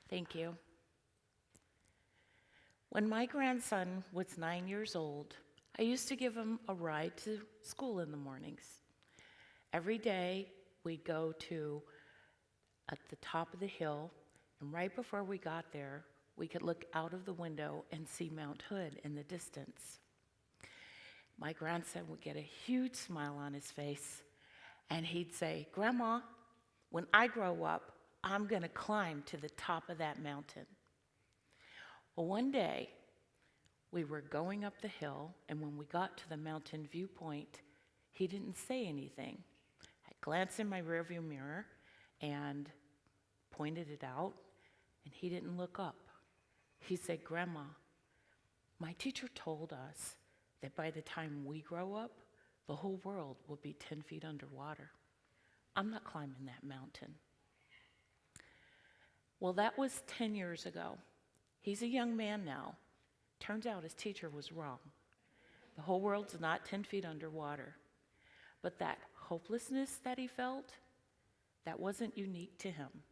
Thank you. When my grandson was 9 years old, I used to give him a ride to school in the mornings. Every day, we'd go to at the top of the hill, and right before we got there, we could look out of the window and see Mount Hood in the distance. My grandson would get a huge smile on his face, and he'd say, "Grandma, when I grow up, I'm going to climb to the top of that mountain." Well, one day, we were going up the hill, and when we got to the mountain viewpoint, he didn't say anything. I glanced in my rearview mirror and pointed it out, and he didn't look up. He said, "Grandma, my teacher told us that by the time we grow up, the whole world will be 10 feet underwater. I'm not climbing that mountain." Well, that was 10 years ago. He's a young man now. Turns out his teacher was wrong. The whole world's not 10 feet underwater. But that hopelessness that he felt, that wasn't unique to him.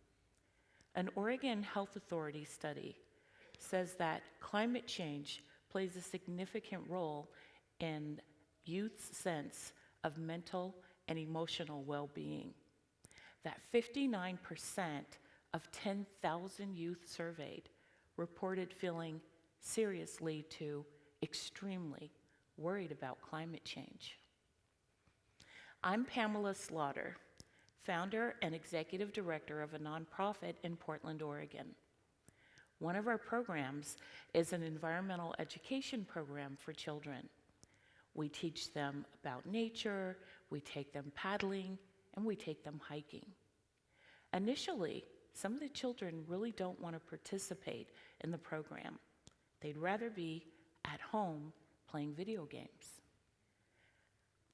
An Oregon Health Authority study says that climate change plays a significant role in youth's sense of mental and emotional well-being. That 59% of 10,000 youth surveyed reported feeling seriously to extremely worried about climate change. I'm Pamela Slaughter, founder and executive director of a nonprofit in Portland, Oregon. One of our programs is an environmental education program for children. We teach them about nature, we take them paddling, and we take them hiking. Initially, some of the children really don't want to participate in the program. They'd rather be at home playing video games.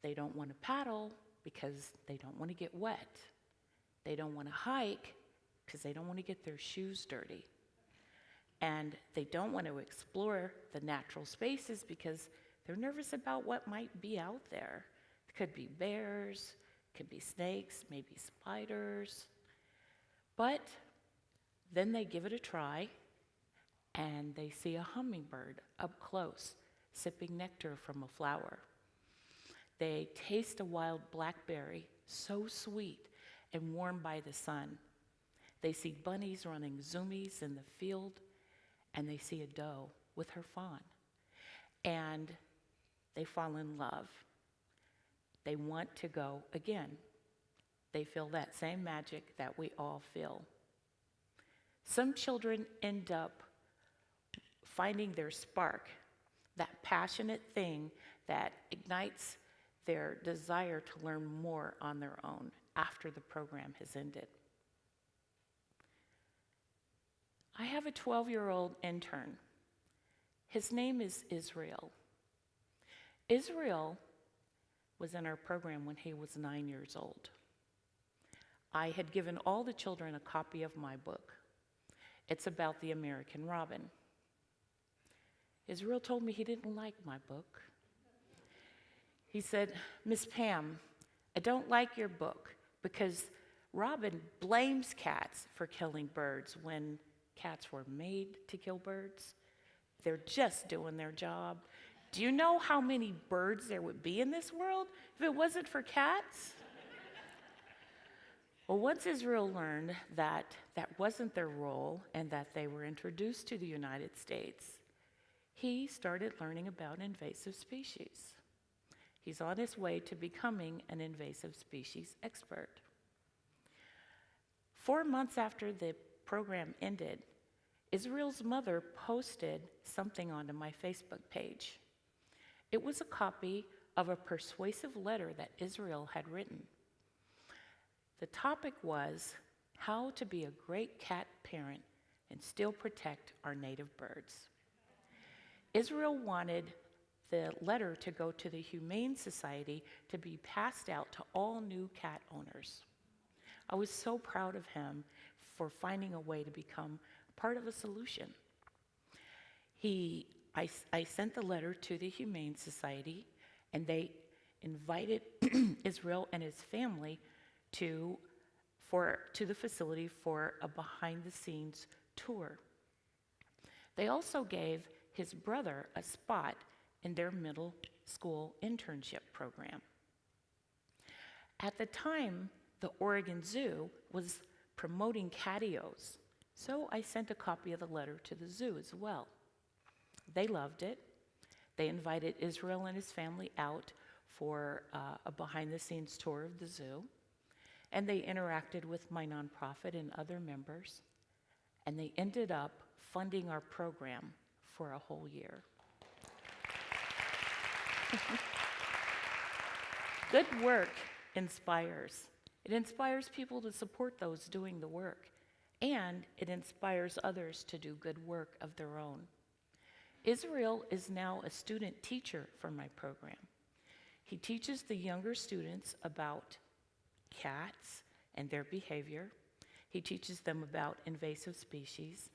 They don't want to paddle because they don't want to get wet. They don't want to hike because they don't want to get their shoes dirty. And they don't want to explore the natural spaces because they're nervous about what might be out there. It could be bears, could be snakes, maybe spiders. But then they give it a try, and they see a hummingbird up close, sipping nectar from a flower. They taste a wild blackberry, so sweet and warmed by the sun. They see bunnies running zoomies in the field, and they see a doe with her fawn. And they fall in love. They want to go again. They feel that same magic that we all feel. Some children end up finding their spark, that passionate thing that ignites their desire to learn more on their own after the program has ended. I have a 12-year-old intern. His name is Israel. Israel was in our program when he was 9 years old. I had given all the children a copy of my book. It's about the American robin. Israel told me he didn't like my book. He said, "Miss Pam, I don't like your book because Robin blames cats for killing birds when cats were made to kill birds. They're just doing their job. Do you know how many birds there would be in this world if it wasn't for cats?" Well, once Israel learned that that wasn't their role and that they were introduced to the United States, he started learning about invasive species. He's on his way to becoming an invasive species expert. 4 months after the program ended, Israel's mother posted something onto my Facebook page. It was a copy of a persuasive letter that Israel had written. The topic was how to be a great cat parent and still protect our native birds. Israel wanted the letter to go to the Humane Society to be passed out to all new cat owners. I was so proud of him for finding a way to become part of a solution. I sent the letter to the Humane Society, and they invited Israel and his family to the facility for a behind-the-scenes tour. They also gave his brother a spot in their middle school internship program. At the time, the Oregon Zoo was promoting catios, so I sent a copy of the letter to the zoo as well. They loved it. They invited Israel and his family out for a behind-the-scenes tour of the zoo, and they interacted with my nonprofit and other members, and they ended up funding our program for a whole year. Good work inspires. It inspires people to support those doing the work, and it inspires others to do good work of their own. Israel is now a student teacher for my program. He teaches the younger students about cats and their behavior. He teaches them about invasive species,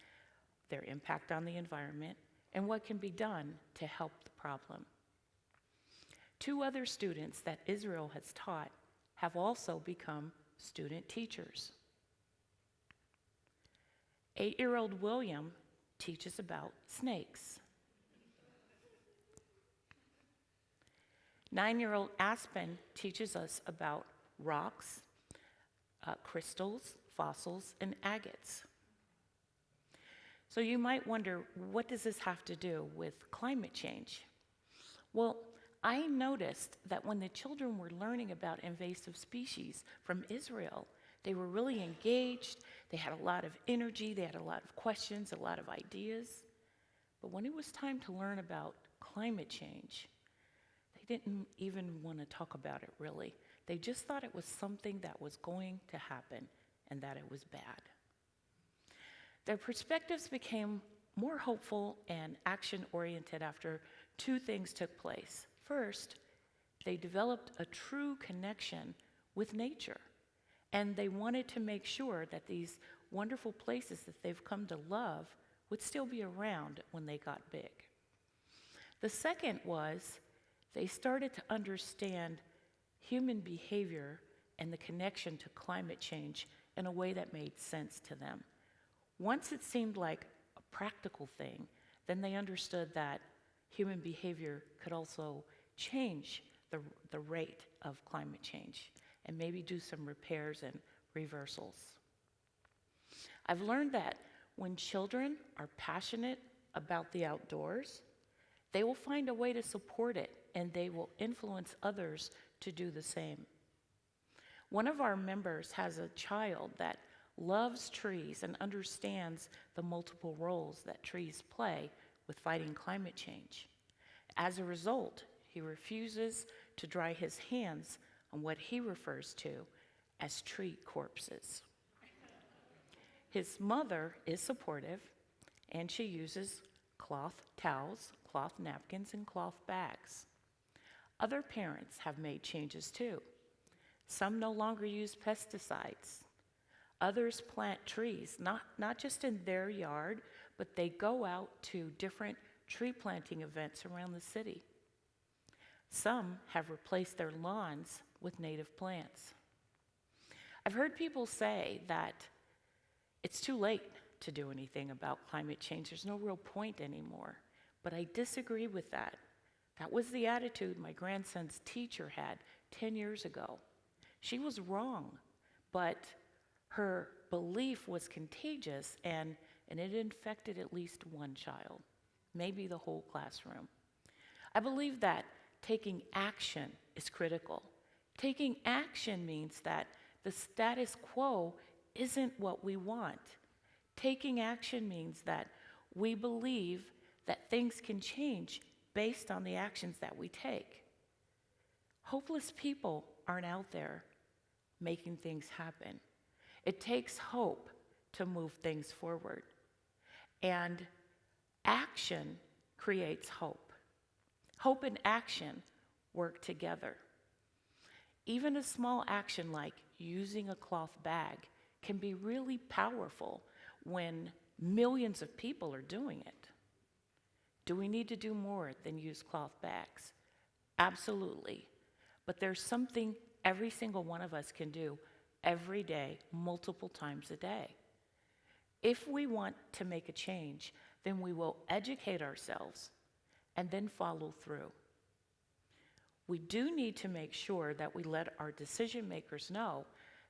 their impact on the environment, and what can be done to help the problem. 2 other students that Israel has taught have also become student teachers. 8-year-old William teaches about snakes. 9-year-old Aspen teaches us about rocks, crystals, fossils, and agates. So you might wonder, what does this have to do with climate change? Well, I noticed that when the children were learning about invasive species from Israel, they were really engaged, they had a lot of energy, they had a lot of questions, a lot of ideas. But when it was time to learn about climate change, they didn't even want to talk about it really. They just thought it was something that was going to happen and that it was bad. Their perspectives became more hopeful and action-oriented after 2 things took place. First, they developed a true connection with nature, and they wanted to make sure that these wonderful places that they've come to love would still be around when they got big. The second was they started to understand human behavior and the connection to climate change in a way that made sense to them. Once it seemed like a practical thing, then they understood that human behavior could also change the rate of climate change and maybe do some repairs and reversals. I've learned that when children are passionate about the outdoors, they will find a way to support it and they will influence others to do the same. One of our members has a child that loves trees and understands the multiple roles that trees play with fighting climate change. As a result, he refuses to dry his hands on what he refers to as tree corpses. His mother is supportive, and she uses cloth towels, cloth napkins, and cloth bags. Other parents have made changes too. Some no longer use pesticides. Others plant trees, not just in their yard, but they go out to different tree planting events around the city. Some have replaced their lawns with native plants. I've heard people say that it's too late to do anything about climate change. There's no real point anymore. But I disagree with that. That was the attitude my grandson's teacher had 10 years ago. She was wrong, but her belief was contagious, and it infected at least one child, maybe the whole classroom. I believe that taking action is critical. Taking action means that the status quo isn't what we want. Taking action means that we believe that things can change based on the actions that we take. Hopeless people aren't out there making things happen. It takes hope to move things forward. And action creates hope. Hope and action work together. Even a small action like using a cloth bag can be really powerful when millions of people are doing it. Do we need to do more than use cloth bags? Absolutely. But there's something every single one of us can do every day, multiple times a day. If we want to make a change, then we will educate ourselves and then follow through. We do need to make sure that we let our decision makers know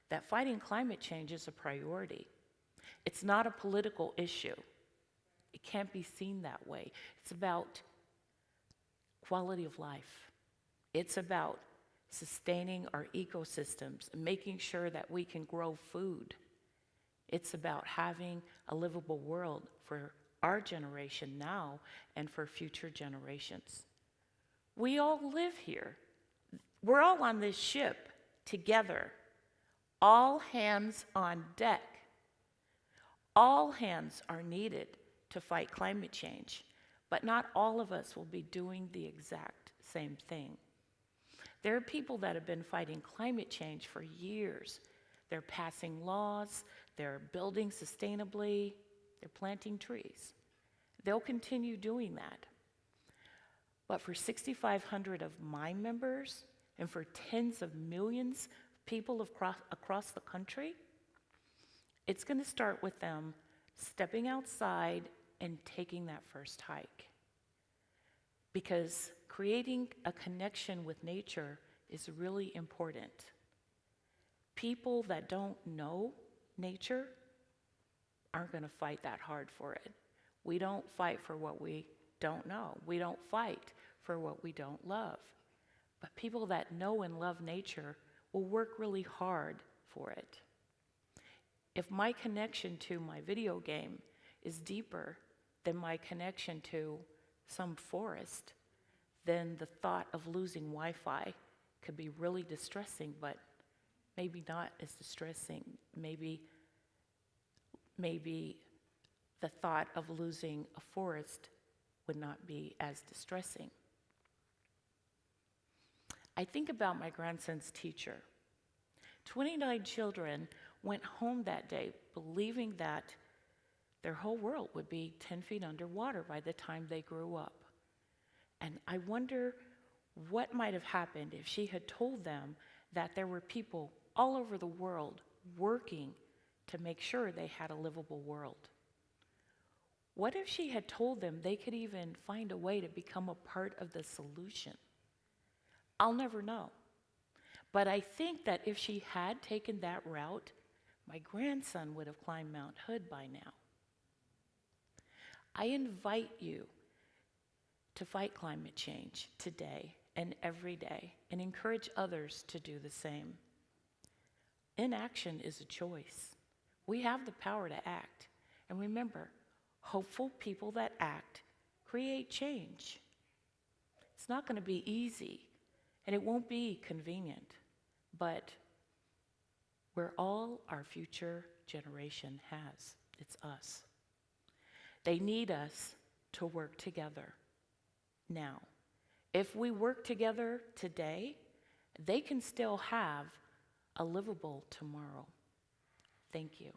that fighting climate change is a priority. It's not a political issue. It can't be seen that way. It's about quality of life. It's about sustaining our ecosystems and making sure that we can grow food. It's about having a livable world for our generation now and for future generations. We all live here. We're all on this ship together. All hands on deck. All hands are needed to fight climate change, but not all of us will be doing the exact same thing. There are people that have been fighting climate change for years. They're passing laws, they're building sustainably, they're planting trees. They'll continue doing that. But for 6,500 of my members and for tens of millions of people across the country, it's going to start with them stepping outside and taking that first hike. Because creating a connection with nature is really important. People that don't know nature aren't going to fight that hard for it. We don't fight for what we don't know. We don't fight for what we don't love. But people that know and love nature will work really hard for it. If my connection to my video game is deeper than my connection to some forest, then the thought of losing Wi-Fi could be really distressing, but maybe not as distressing. Maybe the thought of losing a forest would not be as distressing. I think about my grandson's teacher. 29 children went home that day believing that their whole world would be 10 feet underwater by the time they grew up. And I wonder what might have happened if she had told them that there were people all over the world working to make sure they had a livable world. What if she had told them they could even find a way to become a part of the solution? I'll never know. But I think that if she had taken that route, my grandson would have climbed Mount Hood by now. I invite you to fight climate change today and every day and encourage others to do the same. Inaction is a choice. We have the power to act. And remember, hopeful people that act create change. It's not going to be easy, and it won't be convenient, but we're all our future generation has. It's us. They need us to work together now. If we work together today, they can still have a livable tomorrow. Thank you.